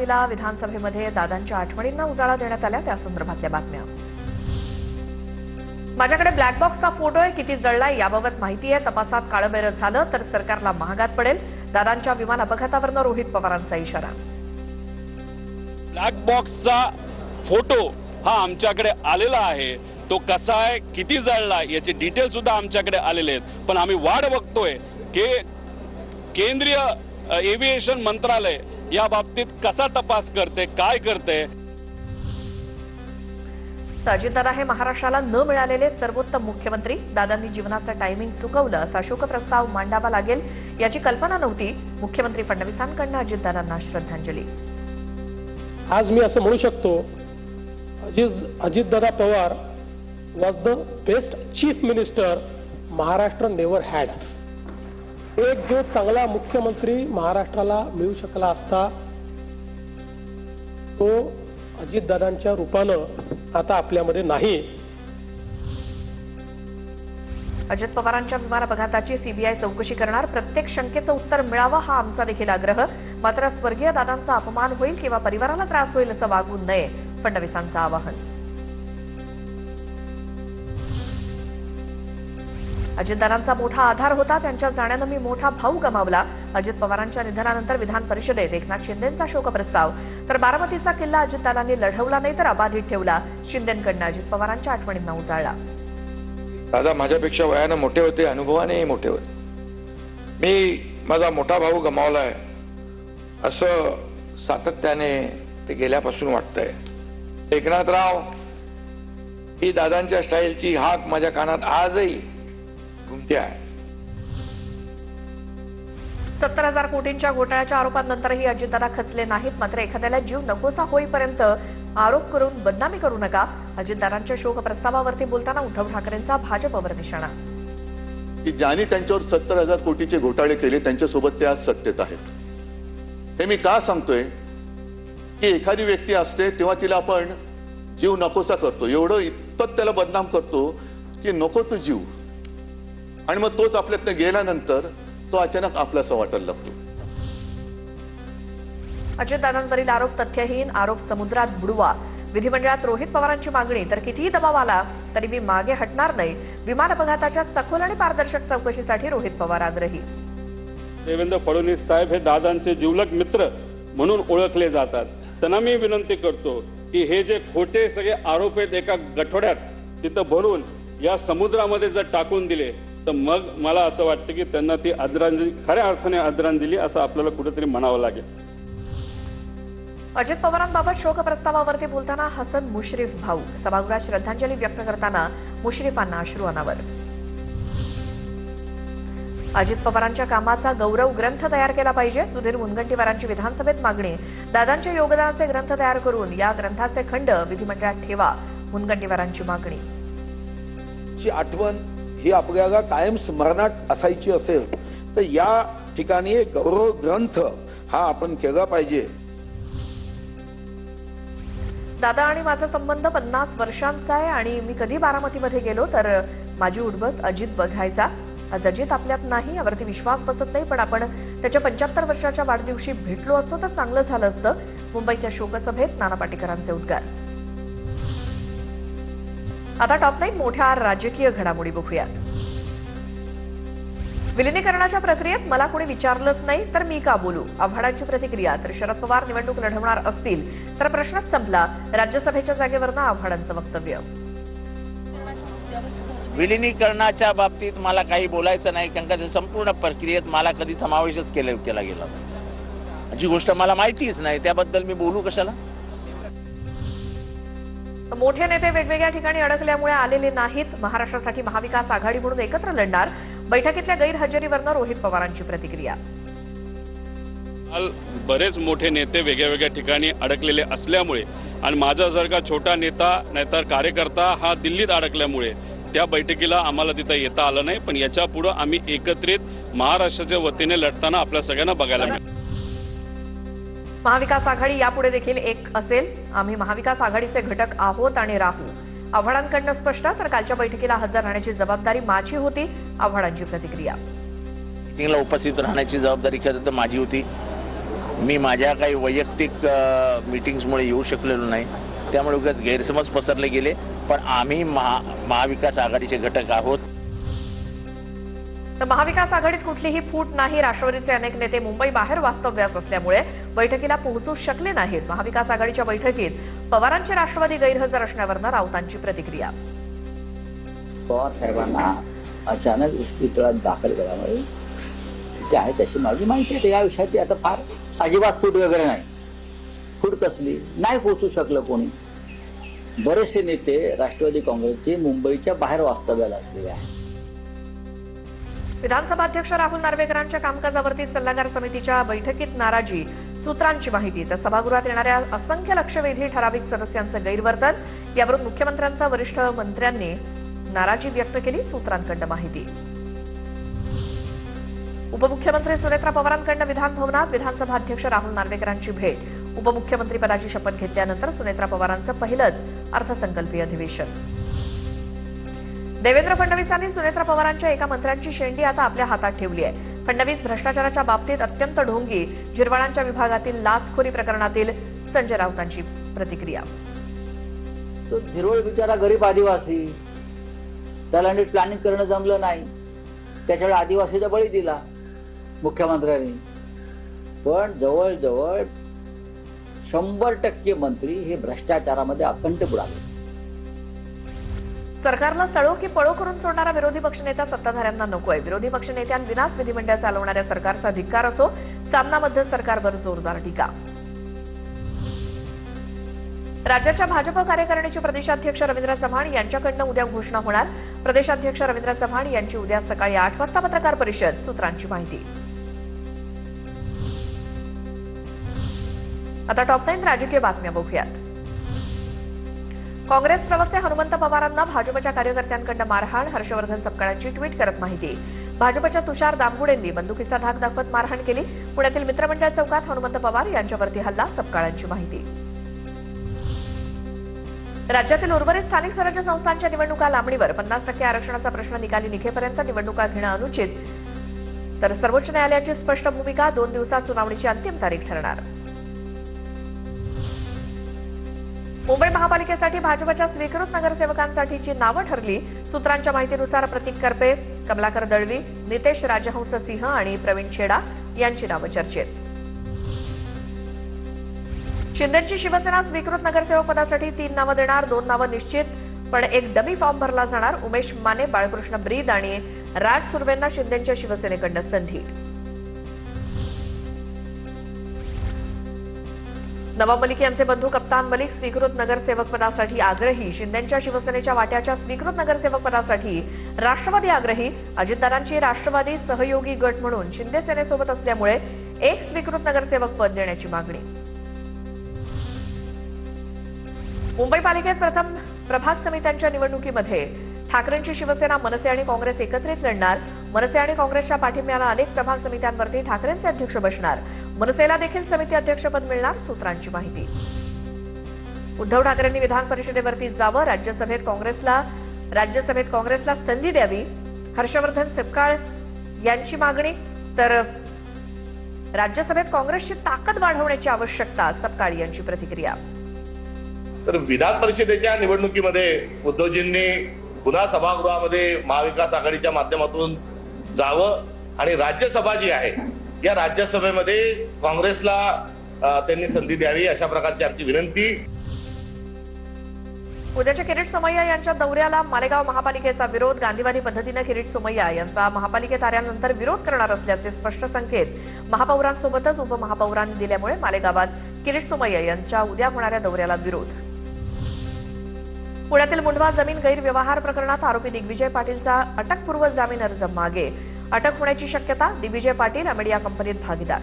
विधानसभेमध्ये दादांच्या आठवणींना उजाळा देण्यात आला त्या संदर्भातल्या बातम्या। माझ्याकडे ब्लॅक बॉक्सचा फोटो आहे, किती जळलाय याबाबत माहिती आहे। तपासात काळबेरं झालं तर सरकारला महागात पडेल। दादांच्या विमान अपघातावरून रोहित पवारांचा इशारा। ब्लॅक बॉक्सचा फोटो हा आमच्याकडे आलेला आहे, तो कसा आहे, किती जळला याचे डिटेल सुद्धा आमच्याकडे आलेले आहेत। पण आम्ही वाट बघतोय की केंद्रीय एव्हिएशन मंत्रालय या बाबतीत कसा तपास करते, काय करते। अजितदादा हे महाराष्ट्राला न मिळालेले सर्वोत्तम मुख्यमंत्री। दादांनी जीवनाचं टायमिंग चुकवलं असा शोकप्रस्ताव मांडावा लागेल याची कल्पना नव्हती। मुख्यमंत्री फडणवीसांकडून अजितदादांना श्रद्धांजली। आज मी असं म्हणू शकतो, Ajitdada Pawar was the best chief minister Maharashtra never had. एक जो चांगला मुख्यमंत्री महाराष्ट्राला मिळू शकला असता तो अजितदादांच्या रूपानं आता आपल्यामध्ये नाही। अजित पवारांच्या विमान अपघाताची सीबीआय चौकशी करणार। प्रत्येक शंकेचं उत्तर मिळावं हा आमचा देखील आग्रह। मात्र स्वर्गीय दादांचा अपमान होईल किंवा परिवाराला त्रास होईल असं वागू नये, फडणवीसांचं आवाहन। अजितदादांचा मोठा आधार होता, त्यांच्या जाण्यानं मी मोठा भाऊ गमावला। अजित पवारांच्या निधनानंतर विधान परिषदेत एकनाथ शिंदेंचा शोकप्रस्ताव। तर बारामतीचा किल्ला अजितदादांनी लढवला नाही तर अबाधित ठेवला। शिंदेंकडून अजित पवारांच्या आठवणींना उजाळला। दादा माझ्यापेक्षा वयाने मोठे होते, अनुभवानेही मोठे होते। मी माझा मोठा भाऊ गमावलाय असं सातत्याने ते गेल्यापासून वाटतंय। एकनाथराव ही दादांच्या स्टाईलची हाक माझ्या कानात आजही घुमते आहे। 70,000 कोटींच्या घोटाळ्याच्या आरोपांनंतरही अजितदादा खचले नाहीत। मात्र एखाद्याला जीव नकोसा होईपर्यंत आरोप करून बदनामी करू नका। अजितदादांच्या शोकप्रस्तावावरती बोलताना उद्धव ठाकरेंचा भाजपवर निशाणा। की ज्यांनी त्यांच्यावर 70,000 कोटीचे घोटाळे केले त्यांच्यासोबत ते आज सत्तेत आहेत। हे मी का सांगतोय की एखादी व्यक्ती असते तेव्हा तिला आपण जीव नकोसा करतो, एवढं इतपत त्याला बदनाम करतो की नको तो जीव, आणि मग तोच आपल्यातनं गेल्यानंतर तो अचानक आपलासा वाटायला लागतो। अजितदादांवरील आरोप तथ्यहीन, आरोप समुद्रात बुडवा। विधिमंडळात रोहित पवारांची मागणी, तर कितीही दबाव आला तरी मी मागे हटणार नाही। विमान अपघाताच्या सखोल आणि पारदर्शक चौकशीसाठी रोहित पवार आग्रही। देवेंद्र फडणवीस साहेब हे दादांचे जिवलग मित्र म्हणून ओळखले जातात। त्यांना मी विनंती करतो की हे जे खोटे सगळे आरोप आहेत एका गठोड्यात तिथं भरून या समुद्रामध्ये जर टाकून दिले तर मग मला असं वाटतं की त्यांना ती आदरांजली, खऱ्या अर्थाने आदरांजली असं आपल्याला कुठेतरी म्हणावं लागेल। अजित पवारांबाबत शोकप्रस्तावावरती बोलताना हसन मुश्रीफ भाऊ। सभागृहात श्रद्धांजली व्यक्त करताना मुश्रीफांना अश्रू अनावर। अजित पवारांच्या कामाचा गौरव ग्रंथ तयार केला पाहिजे। सुधीर मुनगंटीवारांची विधानसभेत मागणी। दादांच्या योगदानाचे ग्रंथ तयार करून या ग्रंथाचे खंड विधिमंडळात ठेवा, मुनगंटीवारांची मागणी। ची आठवण ही आपल्याला कायम स्मरणात असायची असेल तर या ठिकाणी एक गौरव ग्रंथ हा आपण केला पाहिजे। दादा आणि माझा संबंध 50 वर्षांचा आहे आणि मी कधी बारामतीमध्ये गेलो तर माझी उठबस अजित बघायचा। आज अजित आपल्यात नाही यावरती विश्वास बसत नाही, पण आपण त्याच्या 75 वर्षाच्या वाढदिवशी भेटलो असतो तर चांगलं झालं असतं। मुंबईच्या शोकसभेत नाना पाटेकरांचे उद्गार। आता टॉप 9 मोठ्या राजकीय घडामोडी बघूयात। विलिनीकरणाच्या प्रक्रियेत मला कोणी विचारलंच नाही तर मी का बोलू, आव्हाडांची प्रतिक्रिया। तर शरद पवार निवडणूक लढवणार असतील तर प्रश्नच संपला, राज्यसभेच्या जागेवरनं आव्हाडांचं वक्तव्य। विलिनीकरणाच्या बाबतीत मला काही बोलायचं नाही, कारण का संपूर्ण प्रक्रियेत मला कधी समावेशच केला गेला, जी गोष्ट मला माहितीच नाही त्याबद्दल मी बोलू कशाला। मोठे नेते वेगवेगळ्या ठिकाणी अडकल्यामुळे आलेले नाहीत, महाराष्ट्रासाठी महाविकास आघाडी म्हणून एकत्र लढणार। बैठकीतल्या गैरहजेरीवरनं रोहित पवारांची प्रतिक्रिया। बरेच मोठे नेते वेगळ्या ठिकाणी अडकलेले असल्यामुळे आणि माझ्यासारखा छोटा नेता नाहीतर कार्यकर्ता हा दिल्लीत अडकल्यामुळे त्या बैठकीला आम्हाला तिथं येता आलं नाही। पण याच्या पुढे आम्ही एकत्रित महाराष्ट्राच्या वतीने लढताना आपल्या सगळ्यांना बघायला मिळेल। महाविकास आघाडी यापुढे देखील एक असेल। आम्ही महाविकास आघाडीचे घटक आहोत आणि राहू, आव्हाडांकडनं स्पष्ट। तर कालच्या बैठकीला हजर राहण्याची जबाबदारी माझी होती, आव्हाडांची प्रतिक्रिया। मीटिंगला उपस्थित राहण्याची जबाबदारी खरं तर माझी होती। मी माझ्या काही वैयक्तिक मीटिंग्समुळे येऊ शकलेलो नाही, त्यामुळे उगाच गैरसमज पसरले गेले. पण आम्ही महाविकास आघाडीचे घटक आहोत. तर महाविकास आघाडीत कुठलीही फूट नाही. राष्ट्रवादीचे अनेक नेते मुंबई बाहेर वास्तव्यास असल्यामुळे बैठकीला पोहोचू शकले नाहीत. महाविकास आघाडीच्या बैठकीत पवारांचे राष्ट्रवादी गैरहजर असण्यावरनं राऊतांची प्रतिक्रिया. पवार साहेबांना अचानक इस्पितळात दाखल केल्यामुळे जे आहे तशी माझी माहिती आहे. या विषयाची आता फार अजिबात फूट वगैरे नाही. फूट कसली नाही पोहोचू शकलं कोणी. बरेचसे नेते राष्ट्रवादी काँग्रेसचे मुंबईच्या बाहेर वास्तव्याला असलेले आहेत. विधानसभा अध्यक्ष राहुल नार्वेकरांच्या कामकाजावरती सल्लागार समितीच्या बैठकीत नाराजी, सूत्रांची माहिती. तर सभागृहात येणाऱ्या असंख्य लक्षवेधी ठराविक सदस्यांचं गैरवर्तन, यावरून मुख्यमंत्र्यांचा वरिष्ठ मंत्र्यांनी नाराजी व्यक्त केली. सूत्रांकडून माहिती. उपमुख्यमंत्री सुनेत्रा पवारांकडून विधान भवनात विधानसभा अध्यक्ष राहुल नार्वेकरांची भेट. उपमुख्यमंत्रीपदाची शपथ घेतल्यानंतर सुनेत्रा पवारांचं पहिलंच अर्थसंकल्पीय अधिवेशन. देवेंद्र फडणवीसांनी सुनेत्रा पवारांच्या एका मंत्र्यांची शेंडी आता आपल्या हातात ठेवली आहे. फडणवीस भ्रष्टाचाराच्या बाबतीत अत्यंत ढोंगी. जिरवाळांच्या विभागातील लाचखोरी प्रकरणातील संजय राऊतांची प्रतिक्रिया. तो झिरवळ बिचारा गरीब आदिवासी, त्याला नीट प्लॅनिंग करणं जमलं नाही, त्याच्याकडे आदिवासीचा बळी दिला मुख्यमंत्र्यांनी. पण जवळजवळ 100% मंत्री हे भ्रष्टाचारामध्ये अखंड बुडाले. सरकारला सळो की पळो करून सोडणारा विरोधी पक्षनेता सत्ताधाऱ्यांना नकोय. विरोधी पक्षनेत्यांविनाच विधिमंडळ चालवणाऱ्या सरकारचा धिक्कार असो. सामनामध्ये सरकारवर जोरदार टीका. राज्याच्या भाजप कार्यकारिणीचे प्रदेशाध्यक्ष रवींद्र चव्हाण यांच्याकडनं उद्या घोषणा होणार. प्रदेशाध्यक्ष रवींद्र चव्हाण यांची उद्या सकाळी 8 वाजता पत्रकार परिषद. सूत्रांची माहिती. आता टॉप 9 राजकीय बातम्या बघूयात. काँग्रेस प्रवक्ते हनुमंत पवारांना भाजपच्या कार्यकर्त्यांकडून मारहाण. हर्षवर्धन सपकाळांची ट्विट करत माहिती. भाजपच्या तुषार दामगुडेंनी बंदुकीचा धाक दाखवत मारहाण केली. पुण्यातील मित्रमंडळ चौकात हनुमंत पवार यांच्यावरती हल्ला. सपकाळांची माहिती. राज्यातील उर्वरित स्थानिक स्वराज्य संस्थांच्या निवडणुका लांबणीवर. 50% आरक्षणाचा प्रश्न निकाली निघेपर्यंत निवडणुका घेणं अनुचित. तर सर्वोच्च न्यायालयाची स्पष्ट भूमिका. 2 दिवसात सुनावणीची अंतिम तारीख ठरणार. मुंबई महापालिकेसाठी भाजपच्या स्वीकृत नगरसेवकांसाठीची नावं ठरली. सूत्रांच्या माहितीनुसार प्रतीक करपे, कमलाकर दळवी, नितेश राजहंस सिंह आणि प्रवीण छेडा यांची नावं चर्चेत. शिंदेची शिवसेना स्वीकृत नगरसेवक पदासाठी 3 नावं देणार. 2 नावं निश्चित, पण एक डमी फॉर्म भरला जाणार. उमेश माने, बाळकृष्ण ब्रीद आणि राज सुर्वेंना शिंदेच्या शिवसेनेकडनं संधी. नवाब मलिक यांचे बंधू कप्तान मलिक स्वीकृत नगरसेवक पदासाठी आग्रही. शिंदेच्या शिवसेनेच्या वाट्याच्या स्वीकृत नगरसेवक पदासाठी राष्ट्रवादी आग्रही. अजितदारांची राष्ट्रवादी सहयोगी गट म्हणून शिंदे सेनेसोबत असल्यामुळे एक स्वीकृत नगरसेवक पद देण्याची मागणी. मुंबई पालिकेत प्रथम प्रभाग समित्यांच्या निवडणुकीमध्ये ठाकरेंची शिवसेना, मनसे आणि काँग्रेस एकत्रित लढणार. मनसे आणि काँग्रेसच्या पाठिंब्याला अनेक प्रभाग समित्यांवरती ठाकरेंचे अध्यक्ष बसणार. मनसेला देखील समिती अध्यक्षपद मिळणार. सूत्रांची माहिती. उद्धव ठाकरेंनी विधान परिषदेवरती जावं. राज्यसभेत काँग्रेसला संधी द्यावी. हर्षवर्धन सपकाळ यांची मागणी. तर राज्यसभेत काँग्रेसची ताकद वाढवण्याची आवश्यकता. सपकाळ यांची प्रतिक्रिया. तर विधान परिषदेच्या निवडणुकीमध्ये उद्धवजींनी पुन्हा सभागृहामध्ये महाविकास आघाडीच्या माध्यमातून जावं आणि राज्यसभा जी आहे या राज्यसभेमध्ये काँग्रेसला त्यांनी संधी द्यावी अशा प्रकारची आमची विनंती. उद्याच्या किरीट सोमय्या यांच्या दौऱ्याला मालेगाव महापालिकेचा विरोध. गांधीवादी पद्धतीनं किरीट सोमय्या यांचा महापालिकेत आल्यानंतर विरोध करणार असल्याचे स्पष्ट संकेत महापौरांसोबतच उपमहापौरांनी दिल्यामुळे मालेगावात किरीट सोमय्या यांच्या उद्या होणाऱ्या दौऱ्याला विरोध. पुण्यातील मुंढवा जमीन गैरव्यवहार प्रकरणात आरोपी दिग्विजय पाटीलचा अटकपूर्व जामीन अर्ज मागे. अटक होण्याची शक्यता. दिग्विजय पाटील अमेडिया कंपनीत भागीदार.